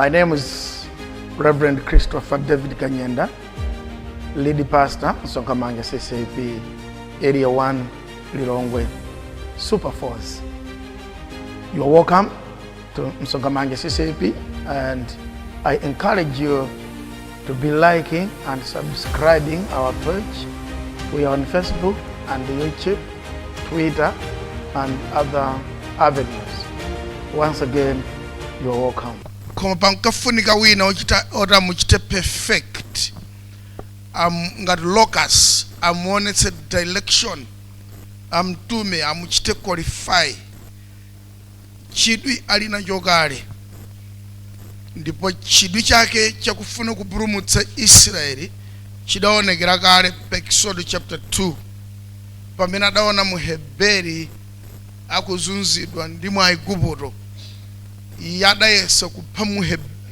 My name is Reverend Christopher David KANYENDA, lead pastor, MSONKHAMANJA CCAP, Area 1, Lilongwe, Super Force. You are welcome to MSONKHAMANJA CCAP, and I encourage you to be liking and subscribing our page. We are on Facebook and YouTube, Twitter, and other avenues. Once again, you are welcome. Koma pankafunika wina ora muchite perfect. Ngati locus amuonetse direction, amtume amuchite qualify. Chidwi alina jogale. Ndipo chidwi chake chakufuna kupulumutsa Israeli chidaonekera kale pa Exodus chapter 2. Pamene adaona Muheberi akuzunzidwa ndi Mwaigupto, yadayesa kupha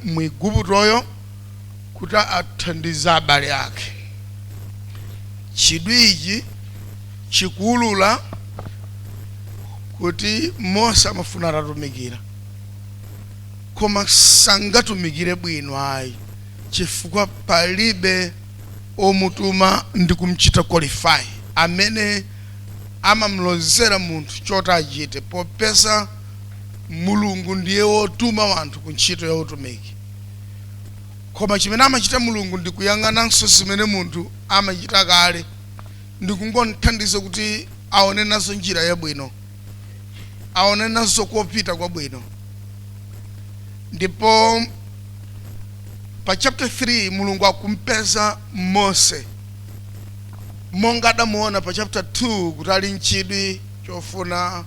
Mwiguptoyo kuti athandize abale ake. Chidwi ichi chikuulula kuti Mose amafuna atatumikira, koma sangatumikire bwino ayi, chifukwa palibe omutuma ndi kumchita qualify amene amamlozera munthu choti achite, popeza Mulungu ndiye wotuma wanthu ku ntchito ya utumiki. Koma chimene amachita Mulungu ndi kuyang'ananso zimene munthu amachita kale, ndi kungomthandiza kuti aone nazo njira yabwino, aone nazo kopita kwabwino. Ndipo pa chapter 3 Mulungu akumpeza Mose, monga adamuona pa chapter 2 kuti ali nchidwi chofuna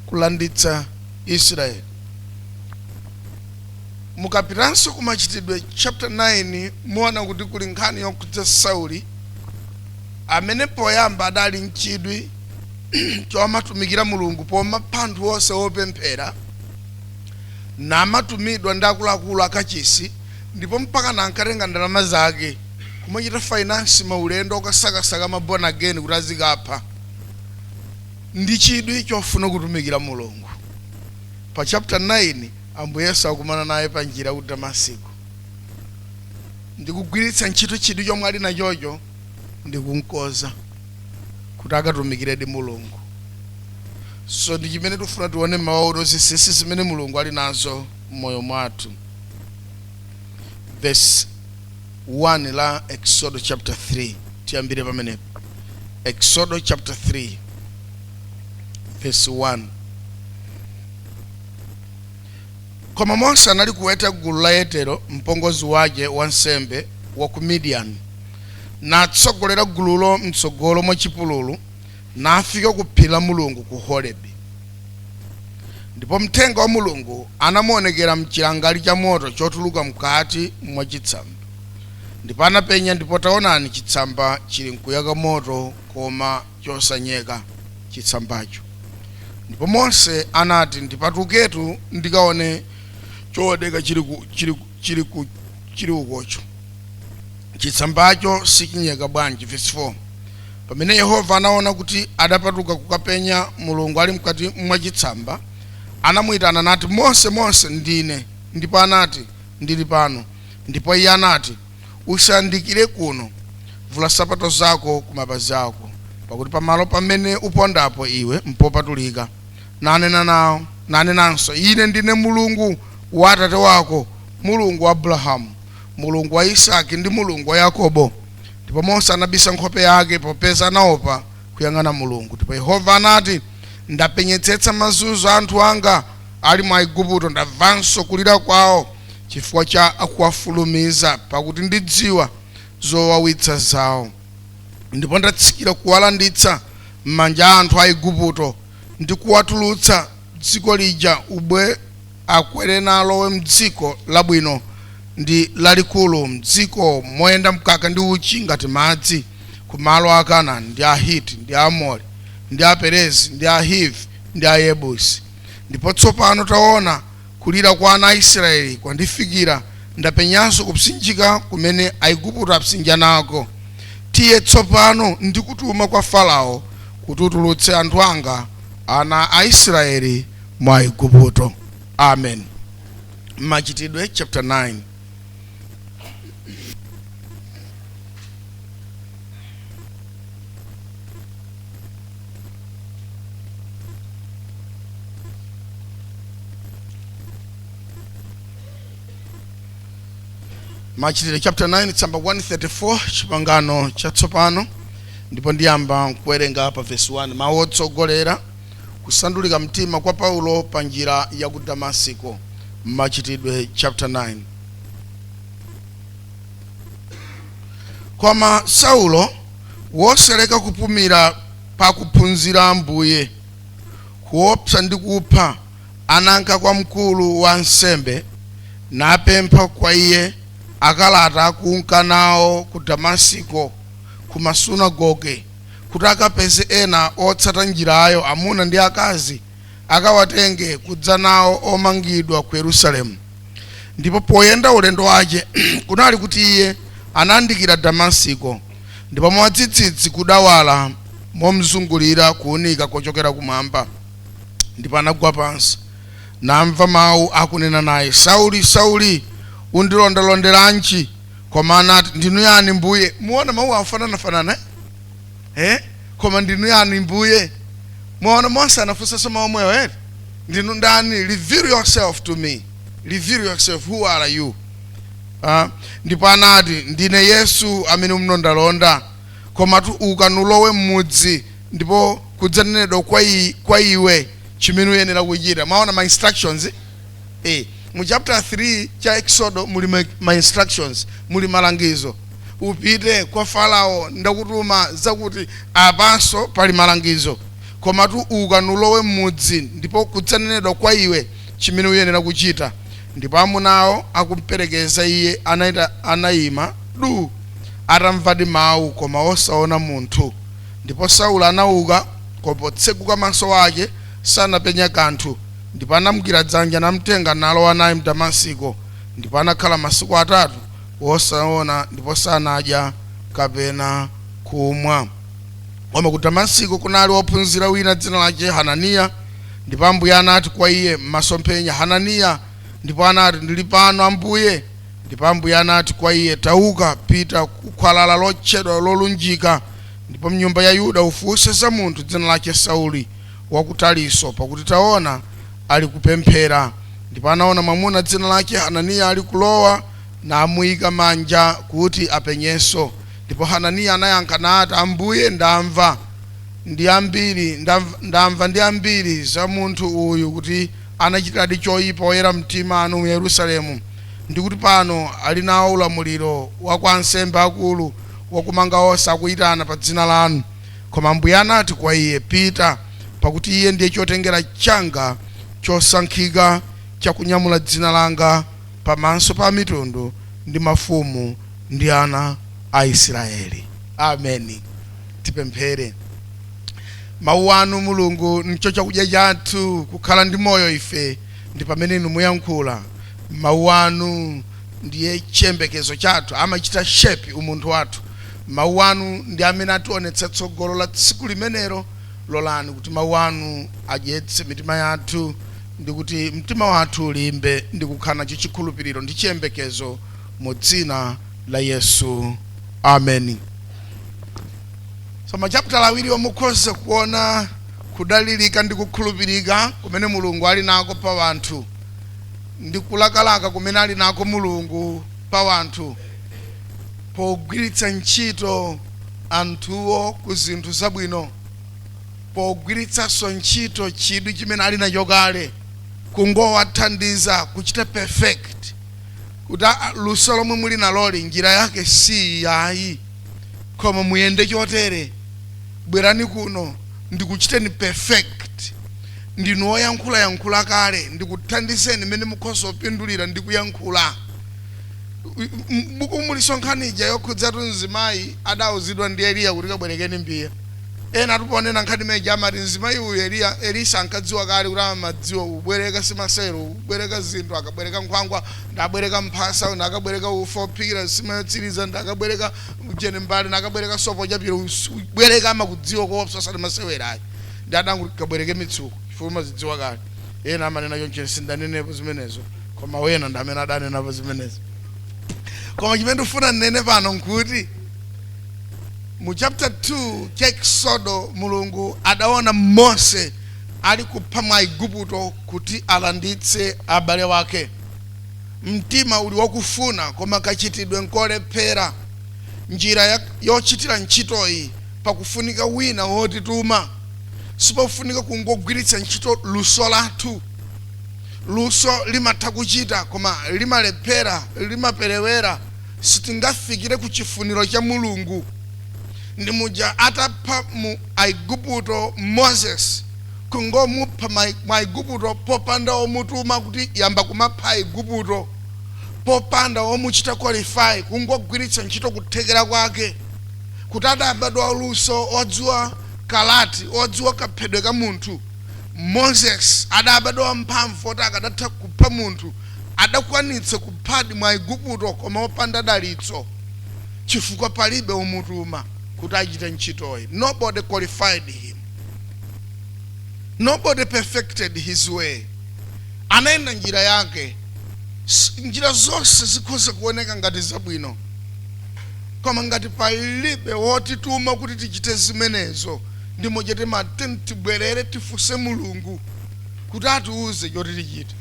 kulanditsa Israel. Mukapitanso kumachitidwe chapter 9 muona kuti kuli nkhani yokudza Sauli, amene poyamba adali nchidwi chomatumikira Mulungu pomapha anthu onse opemphera, namatumidwa ndi akuluakulu akachisi, ndipo mpaka nankatenga ndalama zake kumachita finance maulendo okasakasaka mabona again kuti azikapha. Ndi chidwi chofuna kutumikira Mulungu. Pa chapter 9 Ambuye Yesu akumana naye pa njira ku Damasiko, ndikugwiritsa ntchito chidwi chomwe ali nachocho ndikunkoza kuti akatumikire di Mulungu. So ndi chimene tufuna tione mawu zisisi zimene Mulungu ali nazo moyo mwathu. Verse 1 la Exodus chapter 3, tiyambire pamenepo. Exodus chapter 3 verse 1. Koma Mose anali kuweta gulu la Yetero, mpongozi wake wansembe wa ku Midian, natsogolera gululo mtsogolo mwa chipululu, nafika ku phiri la Mulungu ku Horebi. Ndipo mthenga wa Mulungu anamuonekera mchilangali cha moto chotuluka mkati mwa chitsamba. Ndipo anapenya, ndipo taonani chitsamba chili nkuyaka moto koma chosanyeka chitsambacho. Ndipo Mose anati, ndipatuketu ndikaone chodeka chili ukocho. Chitsambacho sichinyeka bwanji. Verse 4. Pamene Yehova anaona kuti adapatuka kukapenya Mulungu ali mkati mwa chitsamba, anamuyitana nati, Mose, Mose, ndine. Ndipo anati, ndili pano. Ndipo iye anati, usandikire kuno, vula sapato zako ku mapazi ako, pakuti pamalo pamene upondapo iwe mpopatulika. Nanenanso, ine ndine Mulungu wa atate wako, Mulungu wa Abrahamu, Mulungu wa Isaki ndi Mulungu wa Yakobo. Ndipo Mose anabisa nkhope yake popeza anaopa kuyang'ana Mulungu. Ndipo Yehova anati, ndapenyetsetsa mazunzo anthu anga ali mwa Igupto, ndamvanso kulira kwawo chifukwa cha akuwafulumiza, pakuti ndidziwa zowawitsa zawo. Ndipo ndatsikira kuwalanditsa m'manja a anthu a Igupto ndi kuwatulutsa dziko lija ubwe akwere nalo mdziko labwino ndi lalikulu, mdziko moyenda mkaka ndi uchi ngati madzi, ku malo a Kanaani ndi Ahiti ndi Aamori ndi Aperezi ndi Ahivi ndi Ayebusi. Ndipo tsopano taona kulira kwa ana a Israeli kwandifikira, ndapenyanso kupsinjika kumene Aigupto apsinja nako. Tiye tsopano ndikutuma kwa Farao kuti utulutse anthu anga ana a Israeli mwa Igupto. Amen. Machitidwe chapter 9. Machitidwe chapter 9 tsamba 134 chipangano chatsopano ndipo ndiyamba kuwerenga pa verse 1. Mawu otsogolera kusandulika mtima kwa Paulo pa njira ya ku Damasiko. Machitidwe chapter 9. Koma Saulo woseleka kupumira pa kuphunzira Ambuye kuopsa ndi kupha ananka kwa mkulu wa nsembe napempha kwa iye akalata kunka nawo ku Damasiko ku masunagoge kuti akapeze ena otsata njirayo amuna ndi akazi akawatenge kudza nawo omangidwa ku Yerusalemu. Ndipo poyenda ulendo wake kunali kuti iye anandikira Damasiko, ndipo mwatsitsitsi kudawala momzungulira kuunika kochokera kumwamba. Ndipo anagwa pansi namva mawu akunena naye, Sauli, Sauli, undilondalonderanji? Koma anati, ndinu yani Mbuye? Muona mawu afanana koma ndinu yani Mbuye? Muona Mose anafunsa mawu mwewe, ndinu ndani? Reveal yourself to me. Reveal yourself. Who are you? Ndipo anati, ndine Yesu amene mnondalonda. Koma tu ukanulowe mmudzi ndipo kudzanenedwa kwa iwe chimene uyenera kuchita. Maona ma instructions mu chapter 3 cha Exodus muli ma instructions, muli malangizo. Upite kwa Farao ndakutuma zakuti apanso pali malangizo. Koma tu ukanulowe mmudzi ndipo kudzanenedwa kwa iwe chimene uyenera kuchita. Ndipo amunawo akumperekeza iye anayima atamvadi mawu koma osaona munthu. Ndipo Saulo anauka koma tseguka maso ake sanapenya kanthu. Ndipo anamugwira dzanja namtenga nalowa naye mu Damasiko. Ndipo anakhala masiku 3 wosaona ndipo sanadya kapena kumwa. Koma ku Damasiko kunali wophunzira wina dzina lake Hananiya. Ndipo Ambuye anati kwa iye m'masomphenya, Hananiya. Ndipo anati, ndili pano Ambuye. Ndipo Ambuye anati kwa iye, tauka pita ku khwalala lotchedwa lolunjika, ndipo mnyumba ya Yuda ufunse za munthu dzina lake Sauli wa ku Tariso, pakuti taona ali kupemphera. Ndipo anaona mwamuna dzina lake Hananiya ali kulowa namuyika manja kuti apenyenso. Ndipo Hananiya anayankha nati, Ambuye, ndamva ndi ambiri za munthu uyu kuti anachitadi choyipa oyera mtima anu mu Yerusalemu, ndikuti pano ali nawo ulamuliro wa kwa ansembe akulu wakumanga onse akuyitana pa dzina lanu. Koma Ambuye anati kwa iye, pita, pakuti iye ndiye chotengera changa chosankhika chakunyamula dzina langa pamaso pa mitundu ndi mafumu ndi ana a Israeli. Amen. Tipemphere. Mawu anu Mulungu ndicho chakudya chathu, kukhala ndi moyo ife ndi pamene inu muyankhula. Mawu anu ndiye chiyembekezo chathu, amachita shape umunthu wathu. Mawu anu ndi amene ationetsa tsogolo la tsiku limenero. Lolani kuti mawu anu adyetse mitima yathu ndi kuti mtima wathu ulimbe ndi kukhala chikhulupiriro ndi chiyembekezo mu dzina la Yesu. Amen. So machapter awiri omukhoza kuona kudalirika ndi kukhulupirika kumene Mulungu ali nako pa wanthu, ndi kulakalaka kumene ali nako Mulungu pa wanthu pogwiritsa ntchito anthuwo ku zinthu zabwino, pogwiritsanso ntchito chidwi chimene ali nacho kale kungowathandiza kuchita perfect, kuti luso lomwe muli naloli njira yake si yayi koma muyende chotere. Bwerani kuno ndikuchiteni perfect. Ndinu oyankhula kale ndikuthandizeni mene mukhoza kupindulira ndi kuyankhula. Buku MSONKHAMANJA yokhudzatu mzimayi adawuzidwa ndi Eliya kuti kabwerekeni mbiya. Ena tuponena nkhani meja amati mzimayi uyu Elisa ankadziwa kale kuti amadziwa ubwereka simasero, ubwereka zinthu, akabwereka nkhwangwa ndabwereka mphasa, nakabwereka ufa ophikira sima yotsiriza, ndakabwereka ujene mbali, nakabwereka sopo chapira, ubwereka amakudziwa koopsa sali masewerayi. Ndadangu kabwereke mitsuko chifukwa mazidziwa kale. Ena amanena chonche sindanenepo zimenezo koma wena ndamene adane napo zimenezi. Koma chimene ndifuna nene pano nkuti mu chapter 2 cha Exodo Mulungu adaona Mose ali kupha Mwaigupto kuti alanditse abale wake. Mtima uli wakufuna koma kachitidwe nkolephera. Njira yochitira ntchitoyi pakufunika wina wotituma. Sipafunika kungogwiritsa ntchito luso lathu. Luso limatha kuchita koma limalephera, limaperewera. Sitingafikire ku chifuniro cha Mulungu. Ndi muja atapha mu Aigupto Moses kungomupha Mwaigupto popanda omutuma kuti yamba kumapha Aigupto, popanda omuchita qualify, kungogwiritsa ntchito kuthekera kwake. Kuti adabadwa luso odziwa kalati, odziwa kaphedwe ka munthu. Moses adabadwa mphamvu oti akadatha kupha munthu, adakwanitsa kuphadi Mwaigupto koma opanda dalitso, chifukwa palibe omutuma kuti achite ntchitoyi. Nobody qualified him. Nobody perfected his way. Anaenda njira yake. Njira zonse zikhoza kuoneka ngati zabwino, koma ngati palibe wotituma kuti tichite zimenezo, ndi mojete tibwerere tifuse Mulungu kuti atiuze choti tichite.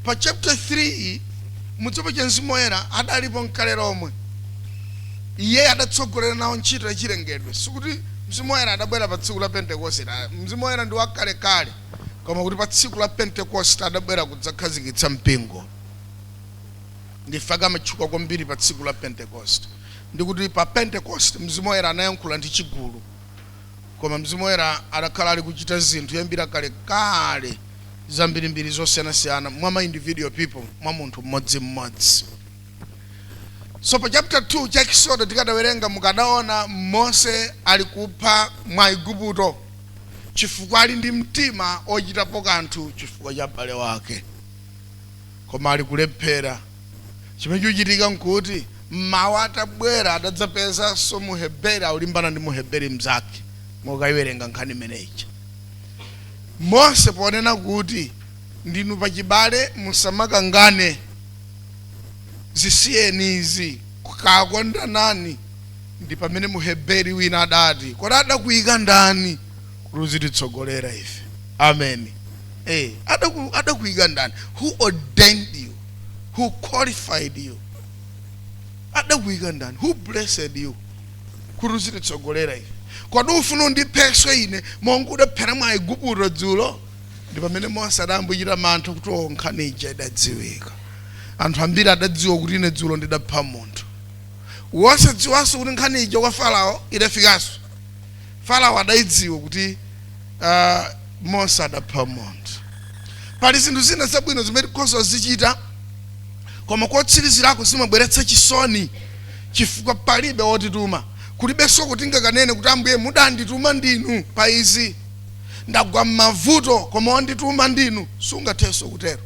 Pa chapter 3 mutsopo cha Mzimu Woyera adalipo mkale lomwe. Iye adatsogolera nawo ntchito yachilengedwe. Sikuti Mzimu Woyera adabwera pa tsiku la Pentecost. Mzimu Woyera ndi wakale kale, koma kuti pa tsiku la Pentecost adabwera kudzakhazikitsa mpingo. Ndifaka matchuka kwambiri pa tsiku la Pentecost. Ndikuti pa Pentecost Mzimu Woyera anayankhula ndi chigulu, koma Mzimu Woyera adakhala ali kuchita zinthu yambira kale kale zambirimbiri zosiyanasiyana mwa ma individual people, mwa munthu mmodzi. So pa chapter 2 cha Exodo tikadawerenga mukadaona Mose ali kupha Mwaigupto chifukwa ali ndi mtima ochitapo kanthu chifukwa cha abale wake, koma ali kulephera. Chimene chochitika nkuti mmawa atabwera adadzapeza so Muheberi aulimbana ndi Muheberi mzake. Mukayiwerenga nkhani imeneyi. Mose ponena kuti ndinu pachibale musamakangane, zisiyeni izi, kukakondanani, ndi pamene Muheberi wina adati kodi adakuyika ndani kuti uzititsogolera ife. Amen. Adakuyika ndani? Who ordained you? Who qualified you? Adakuyika ndani? Who blessed you kuti uzititsogolera ife? Kodi ufuna undiphe ine monga udaphera Mwaigupto dzulo? Ndi pamene Mose adayambira mantha kuti nkhani ija idadziwika. Anthu ambiri adadziwa kuti ine dzulo ndidapha munthu. Wosadziwanso kuti nkhani ija kwa Farao idafikanso. Farao adayidziwa kuti Mose adapha munthu. Pali zinthu zina zabwino zimene tikhoza zichita, koma kotsirizirako zimabweretsa chisoni chifukwa palibe wotituma. Kulibenso kuti ngakanene kuti Ambuye mudandituma ndinu pa izi, ndagwa m'mavuto koma wandituma ndinu, sungathenso kutero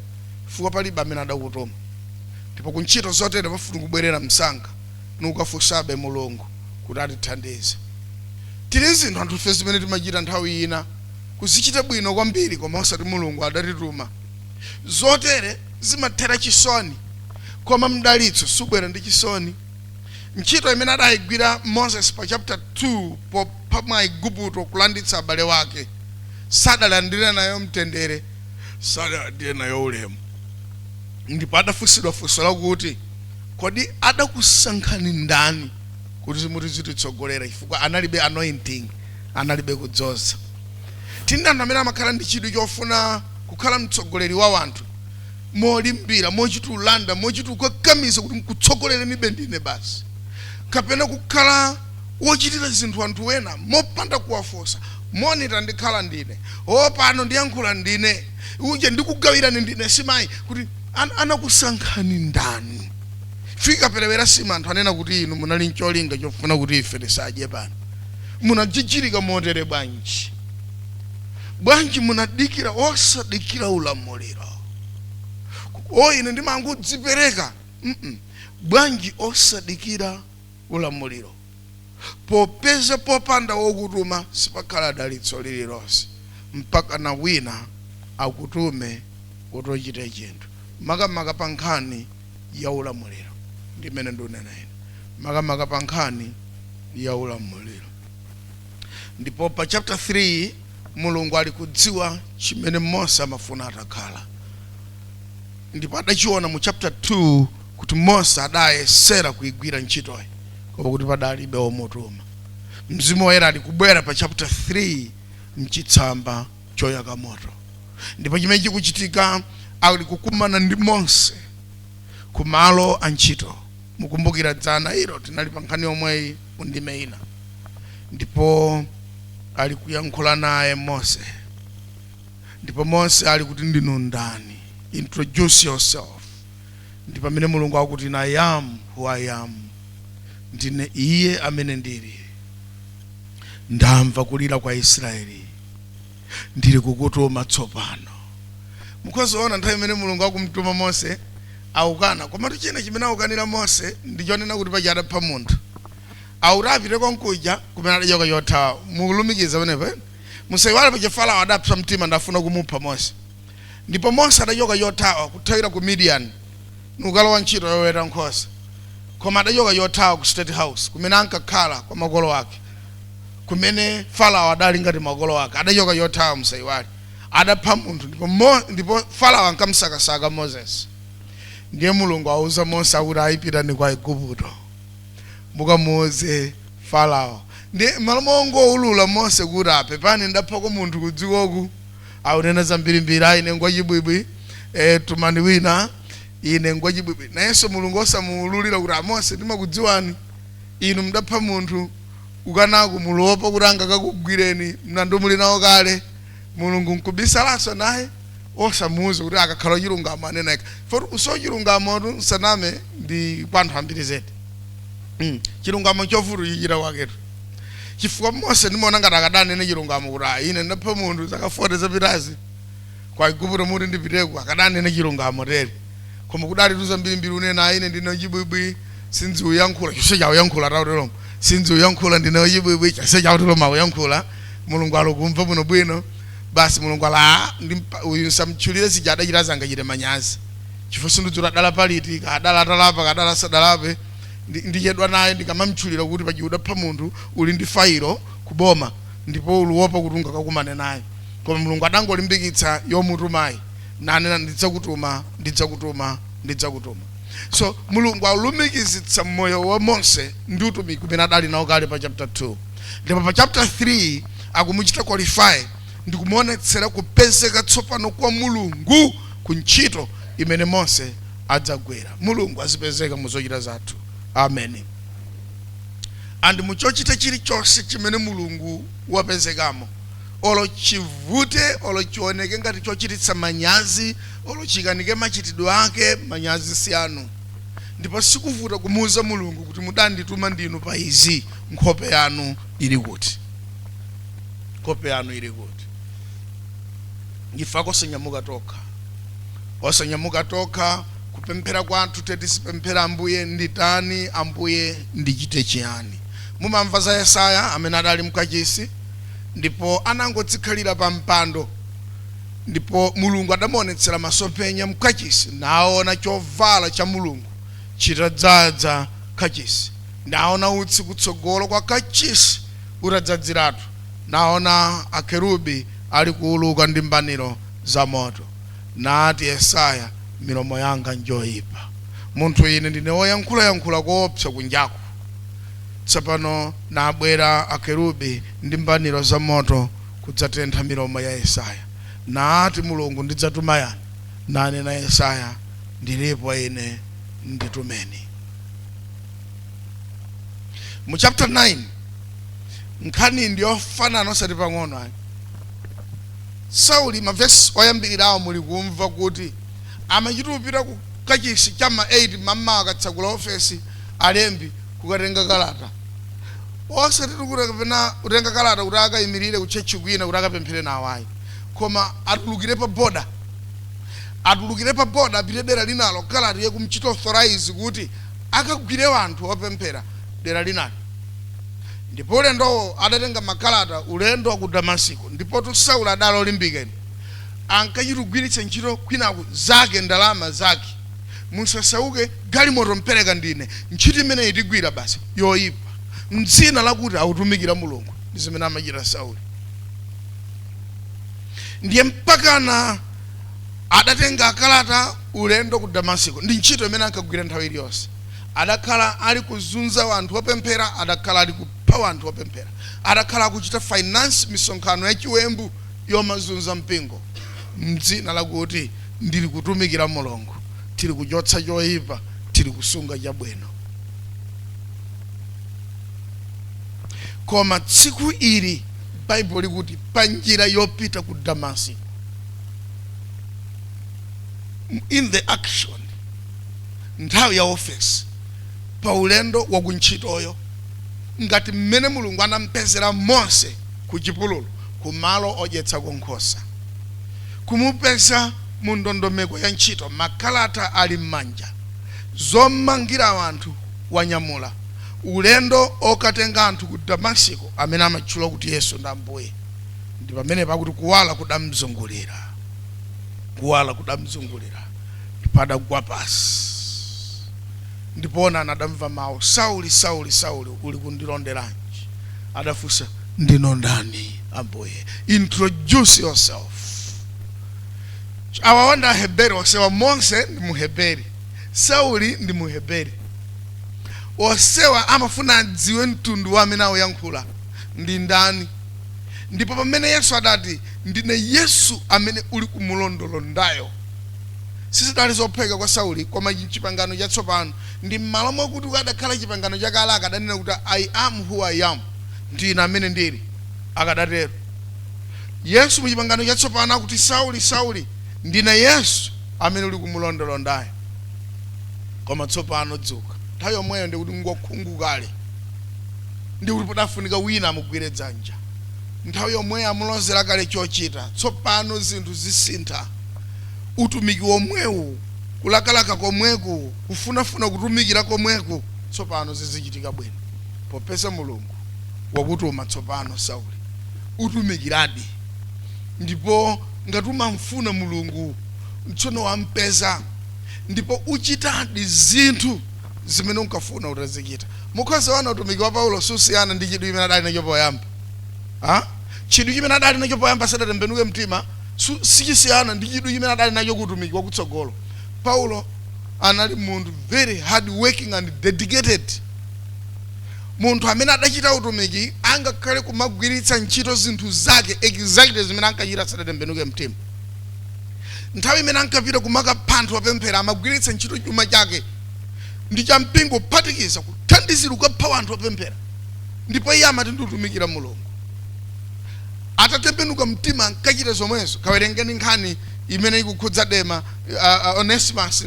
chifukwa palibe amene adakutuma. Ndipo kuntchito zotere pafuna kubwerera msanga nukafunsabe Mulungu kuti atithandize. Tili zinthu anthu zimene timachita nthawi ina kuzichita bwino kwambiri koma osati Mulungu adatituma. Zotere zimathera chisoni, koma mdalitso subwera ndi chisoni. Ntchito imene adayigwira Moses pa chapter 2 popha Mwaigupto kulanditsa abale wake, sadalandire nayo mtendere, sadalandire nayo ulemu. Ndipo adafunsidwa funso lakuti kodi adakusankhani ndani kuti mutizititsogolera, chifukwa analibe anointing, analibe kudzoza. Tindi anthu amene amakhala ndi chidwi chofuna kukhala mtsogoleri wa wanthu, molimbira, mochitulanda, mochitukwakamiza kuti mkutsogolereni bendine basi, kapena kukhala wochitira zinthu anthu wena mopanda kuwafosa. Monita ndikhala ndine, pano ndiyankhula ndine, uje ndikugawirani ndine, simayi kuti anakusankhani ndani. Fika perewera sima anthu anena kuti inu munali ncholinga chofuna kuti ife tisadye pano. Munajijirika motere bwanji? Bwanji munadikira osadikira ulamuliro? Ine ndimangodzipereka. Bwanji osadikira ulamuliro? Popeza popanda wokutuma sipakhala dalitso lililonse mpaka na wina akutume kuti uchite chinthu. makamaka pa nkhani ya ulamuliro. Ndimene ndunena ine makamaka pa nkhani ya ulamuliro. Ndipo pa chapter 3 Mulungu ali kudziwa chimene Mose amafuna atakhala. Ndipo adachiona mu chapter 2 kuti Mose adayesera kuigwira ntchitoyi koma kuti padalibe omutuma. Mzimu Woyera ali kubwera pa chapter 3 mchitsamba choyaka moto. Ndipo chimene chikuchitika ali kukumana ndi Mose kumalo a ntchito. Mukumbukira dzana ilo tinali pa nkhani yomweyi undime ina. Ndipo ali kuyankhula naye Mose. Ndipo Mose ali kuti ndinu ndani? Introduce yourself. Ndipo pamene Mulungu akuti I am who I am. Ndine iye amene ndili. Ndamva kulira kwa Israeli. Ndili kukutuma tsopano. Mukuzoona nthawi imene Mulungu akumtuma Mose aukana. Koma china chimene aukanira Mose ndichonena kuti pachada pa munthu. Aurapite konkuja kumene adachoka yothawa. Mulumikiza pamenepo. Musaiwale pache Farao adapsa mtima ndafuna kumupha Mose. Ndipo Mose adachoka yothawa kuthawira ku Midian. Nukalowa ntchito yoweta nkhosa. Koma adachoka yothawa ku State House kumene ankakhala kwa makolo ake. Kumene Farao adali ngati makolo ake. Adachoka yothawa musaiwale. Adapha munthu ndipo Farao ankamsakasaka Moses. Ndiye Mulungu auza Mose akuti ayipita ni kwa Igupto. Mukamuuze Farao. Ndiye malamongo ulula Mose kuti apepani ndapha ko munthu kudzikoku. Aunena zambirimbiri ine ngwachibwibwi tumani wina ine ngwachibwibwi. Nayenso Mulungu osamuululira kuti Mose ndimakudziwani inu mdapha munthu ukanaku mulopa kuti angakakugwireni mnandu muli nawo kale. Mulungu nkubisalaso naye osamuuza kuti akakhala chilungamo anena eka. For uso chilungamo saname ndi kwanthu ambiri zedi. Chilungamo chovuta yichita kwaketu. Chifukwa Mose ndimaona ngati akadanene chilungamo kuti ine ndapha munthu zaka 40 zapitazi kwa Igupto muti ndipiteko akadanene chilungamo tere. Koma kudali tuza mbirimbiri unena ine ndine chibwibwi sinzi uyankhula chonse chawo yankhula tautelo. Sinzi uyankhula ndine chibwibwi chonse chawo telo mawu yankhula. Mulungu alokumva muno bwino. Basi Mulungu ala uyu samchulire sijada chirazanga chite manyazi. Chifukwa sindudzula dala paliti kadala talapa kadala sadalape. Ndijedwa naye ndikamamchulira kuti pachiuda pa munthu uli ndi failo kuboma ndipo uluopa kuti ungakakumane naye. Koma Mulungu adangolimbikitsa yomutumayi nanena ndidzakutuma. So Mulungu alumikizitsa moyo wa Mose ndi utumiki umene adali nawo kale pa chapter 2. Ndipo pa chapter 3 akumuchita qualify ndikumuonetsera kupezeka tsopano kwa Mulungu ku ntchito imene Mose adzagwera. Mulungu azipezeka muzochita zathu. Amen. And muchochita chilichonse chimene Mulungu wapezekamo. Olo chivute, olo chioneke ngati chochititsa manyazi, olo chikanike machitidwe ake, manyazi siyanu. Ndipo sikuvuta kumuuza Mulungu kuti mudandituma ndinu pa izi, nkhope yanu ili kuti. Nkhope yanu ili kuti. Ngifako osanyamuka toka. Kupemphera kwathu tisipemphera Ambuye nditani, Ambuye ndichite chiyani. Mumamva za Yesaya amene adali mkachisi ndipo anangotsikhalira pa mpando. Ndipo Mulungu adamuonetsera masomphenya mkachisi naona chovala cha Mulungu chitadzaza kachisi. Naona utsi kutsogolo kwa kachisi utadzadziratu. Naona akerubi ali kuuluka ndi mbaniro za moto. Nati Yesaya milomo yanga njoyipa. Munthu ine ndine woyankhula koopsa kunjaku. Tsopano nabwera akerubi ndi mbaniro za moto kudzatentha milomo ya Yesaya. Nati Mulungu ndidzatuma yani? Nane na Yesaya ndilipo ine nditumeni. Mu chapter 9 nkhani ndiyofanana osati pang'ono ayi. Sauli mavesi oyambirirawo muli kumva kuti amachitupita ku kachisi chama 8 mama akatsakula ofesi alembi kukatenga kalata. Osati kuti kapena utenga kalata kuti akayimirire ku chechi kwina kuti akapemphere nawo ayi. Koma atulukire pa boda. Atulukire pa boda apite dera linalo kalata yekumchita authorize kuti akagwire wanthu opemphera dera linalo. Ndipo ulendo adatenga makalata ulendo wa ku Damasiko. Ndipo Sauli adali olimbikeni. ankachitugwiritsa ntchito kwinaku zake ndalama zake. Musasauke galimoto mpereka ndine ntchito imene itigwira basi yoyipa mdzina lakuti autumikira Mulungu ndi zimene amachita Sauli. Ndiye mpakana adatenga akalata ulendo ku Damasiko. Ndi ntchito imene ankagwira nthawi iliyonse. Adakhala ali kuzunza anthu opemphera, adakhala ali kupha anthu opemphera, adakhala akuchita finance misonkhano ya chiwembu yomazunza mpingo mdzina lakuti ndili kutumikira Mulungu, tili kuchotsa choyipa, tili kusunga chabwino. Koma tsiku ili Bible likuti pa njira yopita ku Damasiko, in the action, nthawi ya office, pa ulendo wa kuntchitoyo, ngati mmene Mulungu anampezera Mose ku chipululu ku malo odyetsa nkhosa, kumupeza mu ndondomeko ya ntchito, makalata ali m'manja, zomangira anthu wanyamula, ulendo okatenga anthu ku Damasiko amene amatchula kuti Yesu ndi Ambuye. Ndi pamene pakuti kuwala kudamzungulira, kuwala kudamzungulira, padagwa pasi. Ndipona anadamva mawu, Sauli, Sauli, Sauli, uli kundilonderanji? Adafunsa, ndino ndani Ambuye? Introduce yourself. Awawanda Aheberi wasewa Mose ndi Muheberi, Sauli ndi Muheberi. Wasewa amafuna adziwe mtundu wa amene akuyankhula ndi ndani. Ndipo pamene Yesu adati ndine Yesu amene uli kumulondolondayo, sizidali zophweka kwa Sauli, koma chipangano chatsopano ndi m'malo mwakuti ukadakhala chipangano chakale akadanena kuti I am who I am, ndine amene ndili, akadatero. Yesu mu chipangano chatsopano akuti Sauli, Sauli, ndine Yesu amene uli kumulondolondayo. Koma tsopano dzuka. Nthawi yomweyo ndi kuti ngokhungukale, ndi kuti podafunika wina amugwire dzanja. Nthawi yomweyo amulozera kale chochita, tsopano zinthu zisintha. Utumiki womwewu, kulakalaka komweku, kufunafuna kutumikira komweku, tsopano zizichitika bwino. Popeza Mulungu wakutuma tsopano Sauli, utumikiradi. Ndipo ngati umamfuna Mulungu, tsono wampeza, ndipo uchitadi zinthu zimene unkafuna utazichita. Mukhoza wana utumiki wa Paulo susiyana ndi chidwi chimene adali nacho poyamba. Chidwi chimene adali nacho poyamba sadatembenuke mtima, sichisiyana ndi chidwi chimene adali nacho kutumiki wa kutsogolo. Paulo anali munthu very hard working and dedicated. Munthu amene adachita utumiki angakhale kumagwiritsa ntchito zinthu zake exactly zimene ankachita sadatembenuke mtima. Nthawi imene ankapita kumakaphanthwa opemphera amagwiritsa ntchito chuma chake ndi cha mpingo kuphatikiza kuthandizira ukapha anthu opemphera. Ndipo iye amati ndiutumikira Mulungu. Atatembenuka mtima ankachita zomwezo. Kawerengeni nkhani imene ikukhudza Dema, Onesimus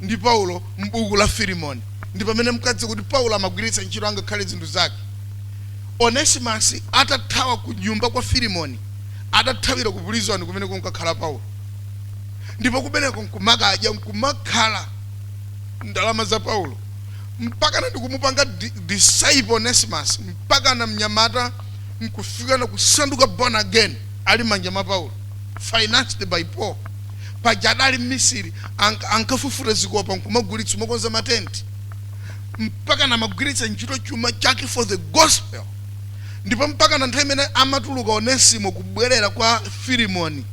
ndi Paulo m'buku la Filemoni. Ndi pamene mukadzi kuti Paulo amagwiritsa ntchito angakhale zinthu zake. Onesimus atathawa ku nyumba kwa Filemoni, adathawira ku prison kumene kunkakhala Paulo. Ndipo kumeneko nkumakadya nkumakhala ndalama za Paulo, mpaka ndi kumupanga disciple Onesimus, mpaka na mnyamata nkufika na kusanduka born again ali manja mwa Paulo, financed by Paul. Pajadali Misiri ankafufura zikopa nkumagulitsa makonza matenti, mpaka na magwiritsa ntchito chuma chake for the gospel. Ndipo mpaka na nthawi imene amatuluka Onesimo kubwerera kwa Filemoni,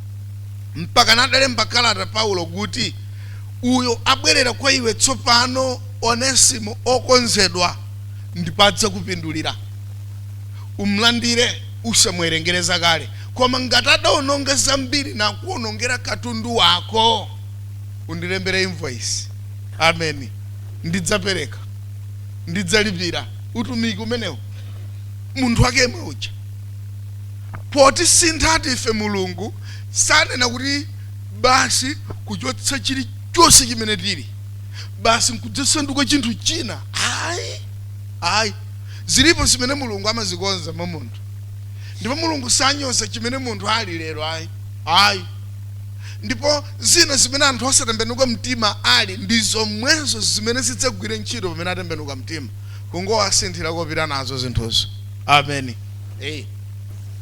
mpaka nadalemba kalata Paulo kuti uyo abwerera kwa iwe tsopano Onesimo okonzedwa ndipadza kupindulira, umlandire usamwerengereza kale. Koma ngati adaononga zambiri na kuonongera katundu wako, undilembere invoice. Amen. Ndidzapereka, ndidzalipira utumiki umenewo. Munthu wake mauja poti sinthati ife Mulungu sanena kuti basi kuchotsa chilichonse chimene tili, basi nkudzasanduka chinthu china. Ayi, zilipo zimene Mulungu amazikonza mwa munthu. Ndipo Mulungu sanyoza chimene munthu ali lero. Ayi. Ndipo zina zimene anthu osatembenuka mtima ali ndi zomwezo zimene zidzagwire ntchito pamene atembenuka mtima, kungowasinthira kopita nazo zinthuzo. Amen.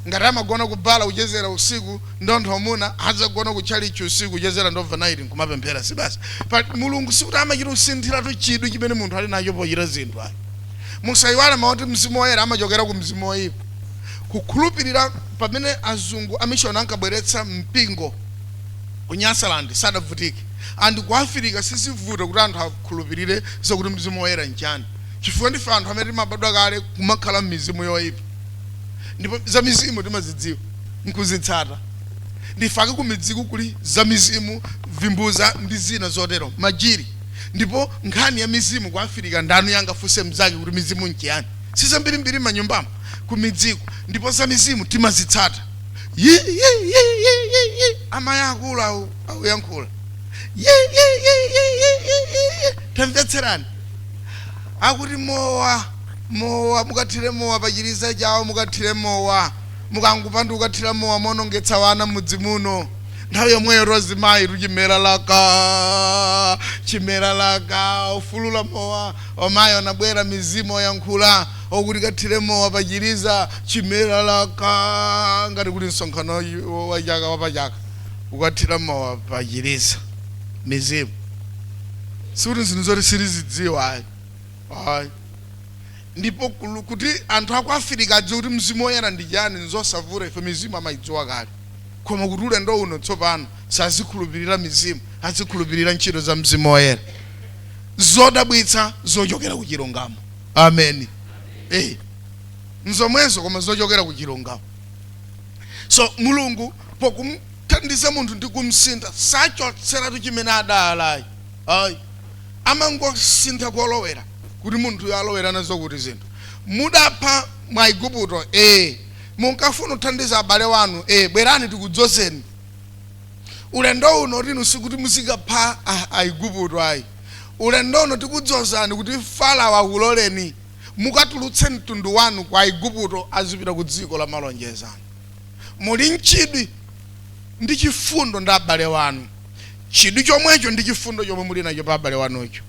ngati amagona kubala kuchezera usiku ndontho omuna adzagona kuchalichi usiku kuchezera ndobva naiti nkumapemphera sibasa but mulungu sikuti amachita kusinthiratu chidwi chimene munthu ali nacho pochita zinthu ayi musayiwale mauti mzimu woyera amachokera ku mzimu woyipa kukhulupirira pamene azungu amishoni ankabweretsa mpingo ku Nyasaland sadavutike and ku Africa sisivuta kuti anthu akhulupirire zokuti mzimu woyera nchani chifukwa ndife anthu amene timabadwa kale kumakhala m'mizimu yoyipa ndipo za mizimu timazidziwa nkuzitsata ndifake ku midziku kuli za mizimu vimbuza ndi zina zotero majiri ndipo nkhani ya mizimu ku Africa ndanu yangafuse mzake kuti mizimu nchiyani sizambirimbiri manyumbamo ku midziku ndipo za mizimu timazitsata amaya akulu au yankhula tamvetserani akuti mowa mukathire mowa pachiliza chawo mukathire mowa mukangupandu ukathira mowa monongetsa wana mudzi muno nthawi yomweyo rozimayi chimera laka ufulula mowa omayi onabwera mizimu yankhula okuti kathire mowa pachiliza chimera laka ngati kuti msonkhano wachaka wapachaka ukathira mowa pachiliza mizimu sikuti zinthu zoti sitizidziwa ayi ndipo kuti anthu aku Africa adziwe kuti mzimu woyera ndi chani nzosavuta ife mizimu amayidziwa kale koma kuti ulendo uno tsopano sazikhulupirira mizimu azikhulupirira ntchito za mzimu woyera zodabwitsa zochokera ku chilungamo amen nzomwezo koma zochokera ku chilungamo so mulungu pokumthandiza munthu ndi kumsintha sachotseratu chimene adalayi ayi amangosintha kolowera kuti munthu alowera nazo kuti zinthu mudapha mwa Igupto munkafuna kuthandiza abale wanu bwerani tikudzozeni ulendo uno tinu sikuti muzikapha Aigupto ayi ulendo uno tikudzozani kuti Farao akuloleni mukatulutse mtundu wanu kwa Aigupto azipita ku dziko la malonjezano muli nchidwi ndi chifundo ndi abale wanu chidwi chomwecho ndi chifundo chomwe muli nacho pa abale wanucho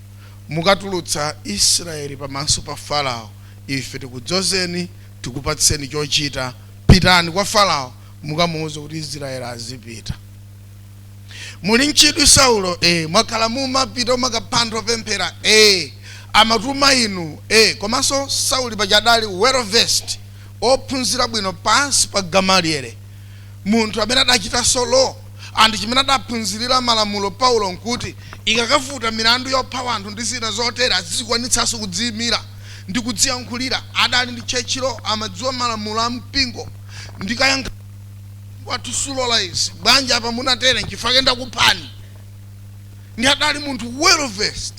mukatulutsa Israeli pamaso pa Farao ife tikudzozeni tikupatseni chochita pitani kwa Farao mukamuuze kuti Israeli azipita muli nchidwi Saulo mwakhala mumapita makaphandwa pemphera amatuma inu komanso Sauli pachadali well versed ophunzira bwino pansi pa Gamalieli munthu amene adachita solo and chimene adaphunzirira malamulo Paulo nkuti ikakavuta milandu yopha anthu ndi zina zotera azikwanitsanso kudziyimira ndi kudziyankhulira adali ndi tchechilo amadziwa malamulo a mpingo ndikayankha watusulola izi bwanji apa munatere nchifake ndakuphani ndi adali munthu well versed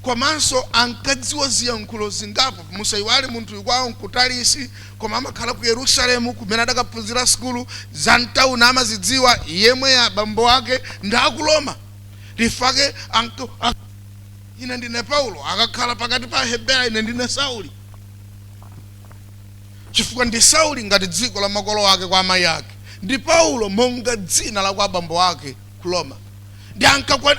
komanso ankadziwa ziyankhulo zingapo musayiwale munthu ikwawo nkutalisi koma amakhala ku Yerusalemu kumene adakaphunzira skulu za mtauni amazidziwa yemwe abambo ake ndakuloma lifake ine ndine Paulo akakhala pakati pa Hebera ine ndine Sauli chifukwa ndi Sauli ngati dziko la makolo ake kwa amayi ake ndi Paulo monga dzina la kwa abambo ake kuloma ndi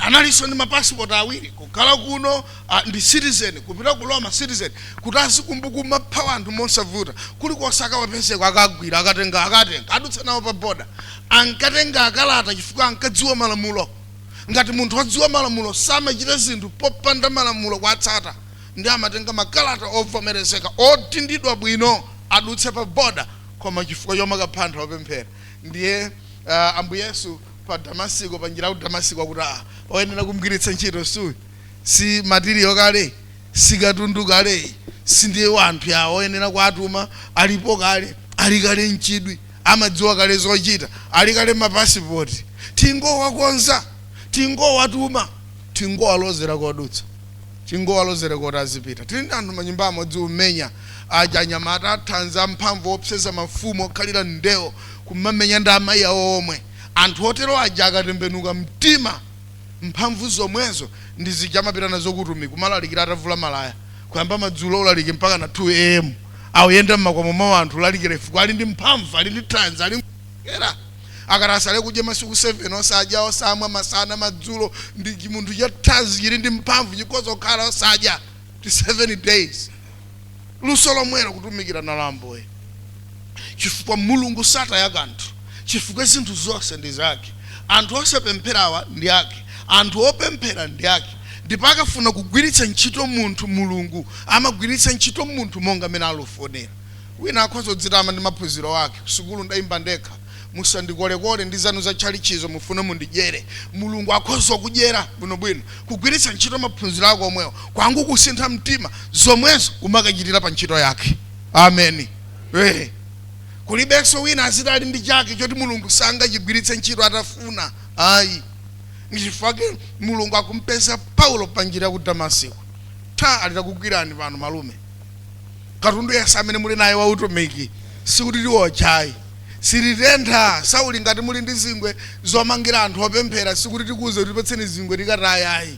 analiso ndi mapassport awiri kukhala kuno ndi citizen kupita kuloma citizen kuti azikumbukumba pha anthu mosavuta kuli kosaka wapeseko akagwira akatenga adutsa nawo pa boda ankatenga akalata chifukwa ankadziwa malamulo ngati munthu wadziwa malamulo samachita zinthu popanda malamulo kwatsata ndi amatenga makalata ovomerezeka otindidwa bwino adutse pa boda koma chifukwa choma kaphandwa opemphera ndiye Ambuye Yesu pa Damasiko pa njira ku Damasiko akuti oyenera kumgwiritsa ntchito si material kale si katundu kale si ndiye wanthu yawo oyenera kuatuma alipo kale ali kale mchidwi amadziwa kale zochita ali kale mapasipoti tingowakonza tingowatuma tingowalozera kodutsa tingowalozera kuti azipita tili ndi anthu manyumba amodzi umenya anyamata athanza mphamvu opseza mafumu okhalira ndewo kumamenya ndi amayi awo omwe anthu otero aja akatembenuka mtima mphamvu zomwezo ndi zijamapita nazo kutumika kumalalikira atavula malaya kuyamba madzulo ulalike mpaka na 2 am awuyenda mmakomo mwa anthu ulalikira ifuku ali ndi mphamvu ali ndi thanza ali era akarasale kudya masiku 7 osadya osamwa masana madzulo ndi munthu cha thanzi chili ndi mphamvu chikoza okhala osadya 7 days luso lomwero kutumikira na Ambuye chifukwa mulungu sataya kanthu, chifukwa zinthu zonse ndi zake. Anthu osapempherawa ndi ake, anthu opemphera ndi ake. Ndipo akafuna kugwiritsa ntchito munthu, mulungu amagwiritsa ntchito munthu monga amene alufonera. Wina akhoza kudzitama ndi maphunziro ake, kusukulu ndayimba ndekha, musandikolekole ndi zanu za tchalichizo mufune mundidyere. Mulungu akhoza kudyera bwinobwino, kugwiritsa ntchito maphunziro ako omwewo, kwangu kusintha mtima zomwezo umakachitira pa ntchito yake. Amen. Kulibenso wina azidali ndi chake choti mulungu sangachigwiritse ntchito atafuna. Ayi. Nchifukwa mulungu akumpeza Paulo pa njira ku Damasiko. Alitakugwirani pano malume. Katundu yesa amene muli naye wa utumiki sikuti liwochayi. Silitentha Sauli ngati muli ndi zingwe zomangira anthu opemphera sikuti tikuze tipatseni zingwe tikatayayi.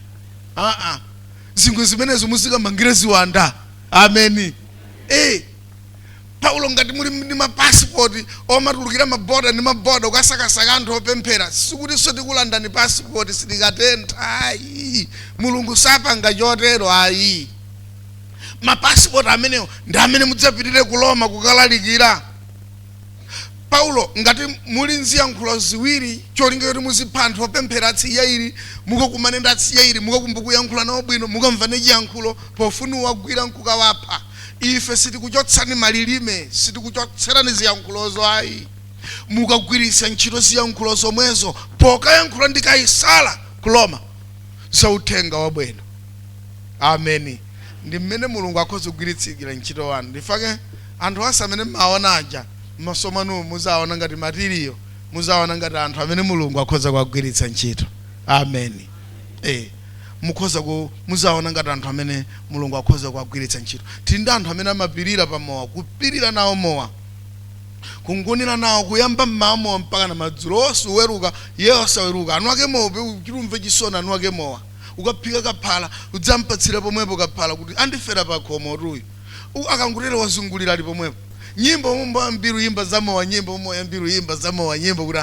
Zingwe zimenezo muzikamangira ziwanda. Amen. Paulo ngati muli ndi mapassport omatulukira maboda ndi maboda ukasakasaka anthu opemphera sikuti so tikulandani passport sitikatentha. Ayi. Mulungu sapanga chotero. Ayi. Mapassport amenewo ndi amene mudzapitire ku Roma kukalalikira. Paulo ngati muli nziyankhulo ziwiri cholinga kuti muzipha anthu opemphera atsiyairi, mukakumane ndi atsiyairi, mukakumbukuyankhula nawo bwino, mukamvane chiyankhulo pofuna wagwira nkukawapha. Ife sitikuchotsani malilime, sitikuchotserani ziyankhulozo. Ayi. Mukagwiritsa ntchito ziyankhulo zomwezo pokayankhula ndi Kaisala ku Roma zauthenga wabwino. Amen. Ndi mmene mulungu akhoza kugwiritsikira ntchito wanu. Ndifake anthu asa amene maona aja masomanu muzaona ngati matiriyo, muzaona ngati anthu amene mulungu akhoza kuwagwiritsa ntchito. Amen. Muzaona ngati anthu amene mulungu akhoza kuwagwiritsa ntchito. Tili ndi anthu amene amapirira pamowa, kupirira nawo mowa, kungunira nawo kuyamba mmawa mpaka na madzulo, osaweruka yewo osaweruka. Anu ake mowa chilumve chisona, anu ake mowa ukaphika kaphala udzampatsira pomwepo kaphala kuti andifera pa khomo tuyu. Akangutero wazungulira ali pomwepo. Nyimbo mumbo mbiru yimba zamowa, nyimbo mumbo mbiru yimba zamowa, nyimbo kuti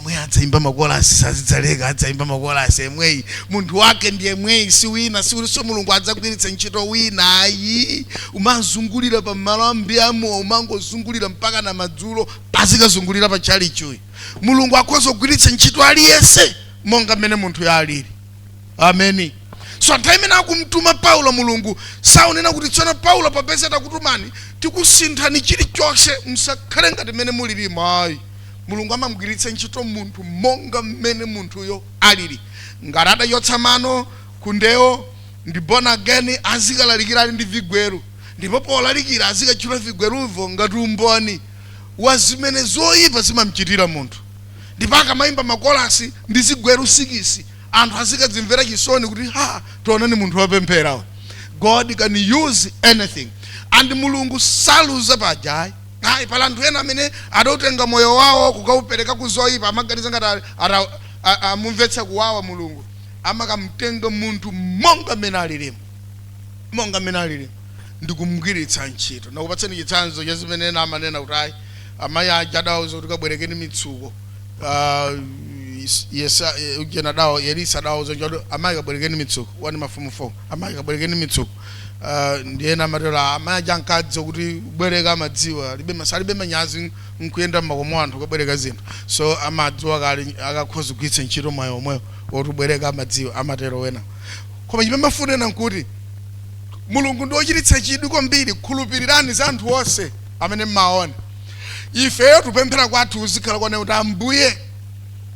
mwe adzaimba makolasi sazidzaleka, adzaimba makolasi mwe munthu wake ndiye mwe si wina, si mulungu adzagwiritsa ntchito wina. Ayi. Umazungulira pa malo ambiyamo, umangozungulira mpaka na madzulo pazikazungulira pa chalichi. Mulungu akhoza kugwiritsa ntchito aliyense monga mmene munthu yalili. Amen. So nthawi imene akumtuma Paulo mulungu saonena kuti tsona Paulo papeza takutumani tikusinthani chilichonse msakhale ngati mmene mulilimo. Ayi. Mulungu amamugwiritsa ntchito munthu monga mmene munthuyo alili. Ngati adachotsa mano kundewo ndi born again azikalalikira ali ndi vigweru, ndipo polalikira azikachula vigweruvo ngati umboni wa zimene zoyipa zimamchitira munthu. Ndipo akamayimba makolasi ndi zigweru sikisi, anthu azikadzimvera chisoni kuti tionani munthu wapemphera. God can use anything. And mulungu saluza paja. Pala anthu ena amene adautenga moyo wawo kukaupereka kuzoyipa amaganiza ngati amumvetsa kuwawa mulungu. Amakamtenga munthu monga mmene alilimo. Monga mmene alilimo. Ndikumugwiritsa ntchito. Nakupatseni chitsanzo cha zimene ena amanena kuti amayi aja adawuza kuti kabwerekeni mitsuko. Ugena dawo Elisa dawo zonjalo amayi kabwerekeni mitsuko. Wani mafumu 4 amayi kabwerekeni mitsuko. Ndiye namatera amayi jankadzo kuti bwereka madziwa libe masalibe manyazi nkuyenda makomo anthu kabwereka zinthu. So amadziwa kali akakhoza kugwiritsa ntchito moyo omweyo otubwereka madziwa amatero wena. Koma chimene mafunena nkuti mulungu ndi ochititsa chidwi kwambiri, khulupirirani za anthu onse amene mmaona. Ifeyo tupemphera kwathu uzikhala kwane kuti Ambuye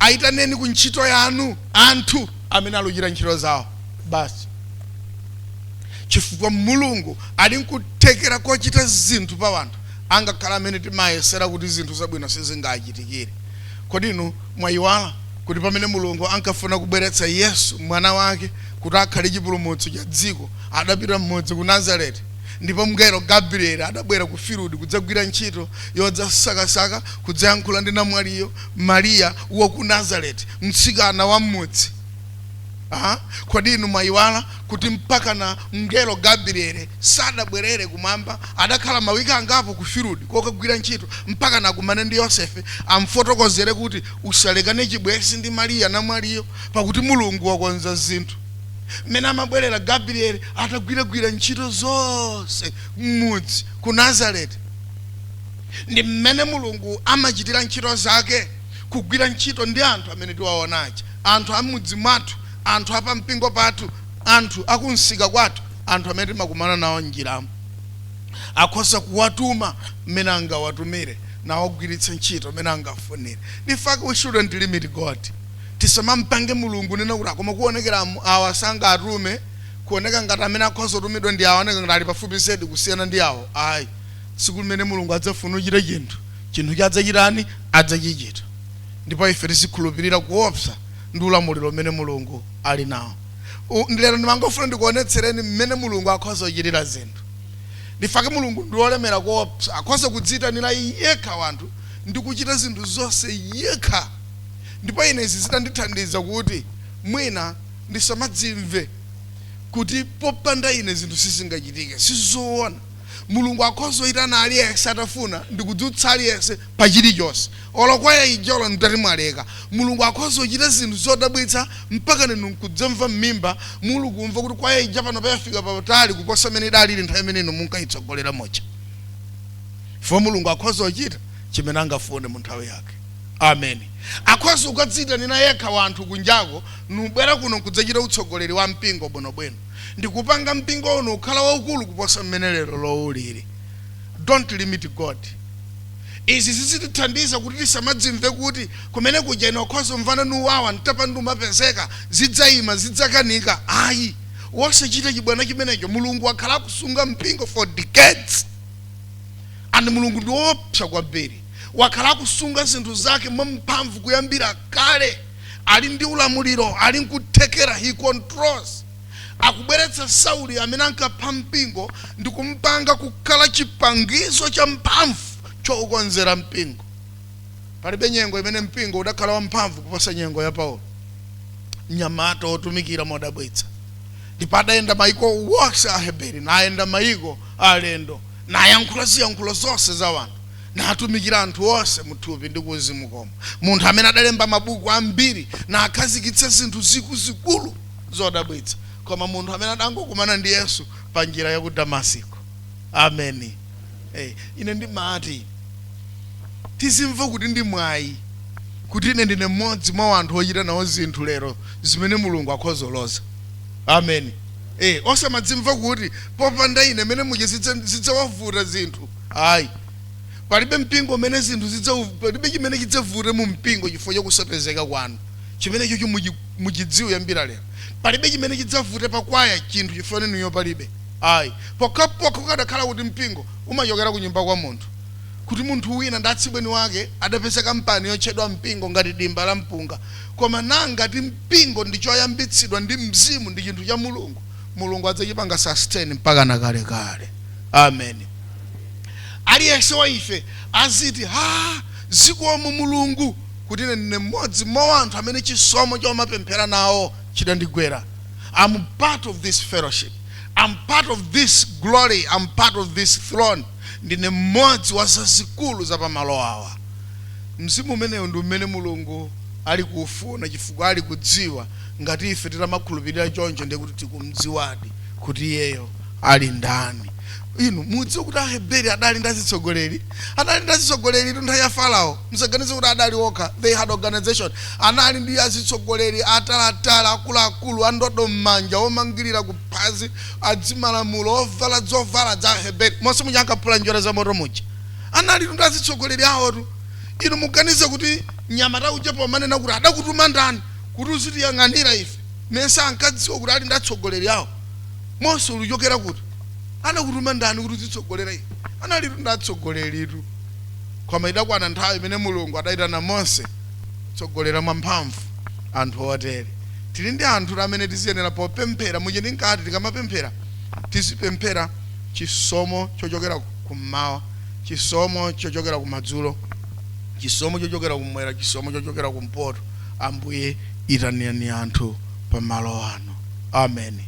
aitaneni ku ntchito yanu anthu amene aluchira ntchito zawo basi. Chifukwa mulungu ali nkuthekera kochita zinthu pa wanthu angakhala amene timayesera kuti zinthu zabwino sizingachitikire. Kodi inu mwayiwala kuti pamene mulungu ankafuna kubweretsa Yesu mwana wake kuti akhale chipulumutso cha dziko, adapita mmodzi ku Nazareti, ndipo mngelo Gabriel adabwera ku Firudi kudzagwira ntchito yodzasakasaka kudzayankhula ndi namwaliyo Maria wa ku Nazareti, mtsikana wa mmodzi. Kodi inu mwayiwala kuti mpaka na mngelo Gabriel sadabwerere kumwamba, adakhala mawiki angapo ku Firudi kokagwira ntchito mpaka nakumane ndi Yosefe amfotokozere kuti usalekane chibwezi ndi Maria namwaliyo pakuti mulungu wakonza zinthu. Mena amabwerera Gabriel atagwira ntchito zonse mmudzi ku Nazareti. ndi mmene mulungu amachitira ntchito zake kugwira ntchito ndi anthu amene tiwaonachi, anthu amudzi mwathu, anthu apa mpingo pathu, anthu akunsika kwathu, anthu amene timakumana nawo njiramo. Akhoza kuwatuma mmene angawatumire nawagwiritse ntchito mmene angafunire. In fact, we shouldn't limit God. Tisamampange mulungu nena kuti akoma kuonekera awa sanga atume, kuoneka ngati amene akhoza kutumidwa ndi awo, oneka ngati ali pafupi zedi kusiyana ndi awo. Ayi, tsiku limene mulungu adzafuna kuchita chinthu chadzachitani adzachichita. Ndipo ife tizikhulupirira kuopsa ndi ulamuliro umene mulungu ali nawo. Lero ndimangofuna ndikuonetsereni mmene mulungu akhoza kuchitira zinthu. Ndifake mulungu ndi olemera kuopsa, akhoza kudziyitanira yekha wanthu ndi kuchita zinthu zonse yekha. Ndipo ine izi zitandithandiza kuti mwina ndisamadzimve kuti popanda ine zinthu sizingachitike. Sizoona. Mulungu akhoza kuitana aliyense atafuna ndi kudzutsa aliyense pa chilichonse. Olokwa ijolo mtati mwaleka. Mulungu akhoza kuchita zinthu zodabwitsa mpaka nenu nkudzamva m'mimba mulu kumva kuti kwa ija pano payafika patali kuposa mmene idalili nthawi imene inu munkayitsogolera mocha. Fo mulungu akhoza kuchita chimene angafune mu nthawi yake. Amen. Akhoza kukadziyitanira yekha wanthu kunjako nubwera kuno kudzachita utsogoleri wa mpingo bwinobwino. Ndikupanga mpingo uno ukhala waukulu kuposa mmene lero lowuliri. Don't limit God. Izi zizitithandiza kuti tisamadzimve kuti kumene kuja ino akhoza mvana nuwawa ntapa ndumapezeka zidzayima zidzakanika. Ayi, wosachita chibwana chimenecho mulungu akhala kusunga mpingo for decades. And mulungu ndi woopsa kwambiri. Wakhala kusunga zinthu zake mwamphamvu kuyambira kale. Ali ndi ulamuliro, ali nkuthekera, he controls. Akubweretsa Sauli amene ankapha mpingo ndi kumpanga kukhala chipangizo cha mphamvu chokonzera mpingo. Palibe nyengo imene mpingo udakhala wamphamvu kuposa nyengo ya Paulo. Nyamata otumikira modabwitsa. Ndipadayenda maiko wonse a Heberi, nayenda maiko alendo, nayankhula ziyankhulo zonse za wanthu, natumikira anthu onse muthupi ndi kuzimu koma. Munthu amene adalemba mabuku ambiri na akhazikitsa zinthu zikulu zodabwitsa. Koma munthu amene adangokumana ndi Yesu pa njira ya ku Damasiko. Amen. Ine ndimati tizimva kuti ndi mwayi kuti ine ndine mmodzi mwa anthu ochita nawo zinthu lero zimene mulungu akhozoloza. Amen. Osamadzimva kuti popanda ine mene muje zidzawavuta zinthu. Ayi. Palibe mpingo mene zinthu palibe chimene chidzavute mu mpingo chifukwa chakusapezeka kwanu. Chimene chocho muchidziwe yambira lero. Palibe chimene chidzavute pakwaya chinthu chifukwa niyo palibe. Ayi. Pokapoka kadakhala kuti mpingo umachokera ku nyumba kwa munthu. Kuti munthu wina ndatsibweni wake adapeza kampani yotchedwa mpingo ngati dimba la mpunga. Koma nanga ti mpingo ndichoyambitsidwa ndi mzimu ndi chinthu cha mulungu. Mulungu adzachipanga sustain mpaka na kale kale. Amen. Aliyense wa ife aziti zikomo mulungu kuti ine mmodzi mwa anthu amene chisomo chomapemphera nawo chidandigwera. I'm part of this fellowship. I'm part of this glory. I'm part of this throne. Ndine mmodzi wa zazikulu za pamalo awa. Mzimu umenewu ndi umene mulungu ali kufuna chifukwa ali kudziwa ngati ife titamakhulupirira choncho ndi kuti tikumdziwadi kuti iyeyo ali ndani. Inu mudziwe kuti Aheberi adali ndazitsogoleri. Adali ndazitsogoleri nthawi ya Farao. Musaganize kuti adali okha. They had organization. Anali ndi azitsogoleri atalatala akuluakulu andodo mmanja omangirira kuphazi adzimalamulo ovala zovala za Aheberi. Mose munyankaphula njora za moto muja. Anali ndi azitsogoleri awotu. Inu muganize kuti nyamata uja pomanena kuti adakutuma ndani kuti uzitiyang'anira ife. Mesa ankadziwa kuti ali ndatsogoleri awo. Mose ulichokera kuti anakutuma ndani kuti uzitsogolera ife. Anali ndatsogoleri. Koma idakwana nthawi imene mulungu adayitana Mose tsogolera mwamphamvu anthu otere. Tili ndi anthu amene tiziyenera popemphera muje ndinkati tikamapemphera tizipemphera chisomo chochokera kummawa, chisomo chochokera kumadzulo, chisomo chochokera kumwera, chisomo chochokera kumpoto. Ambuye itanirani anthu pamalo ano. Amen.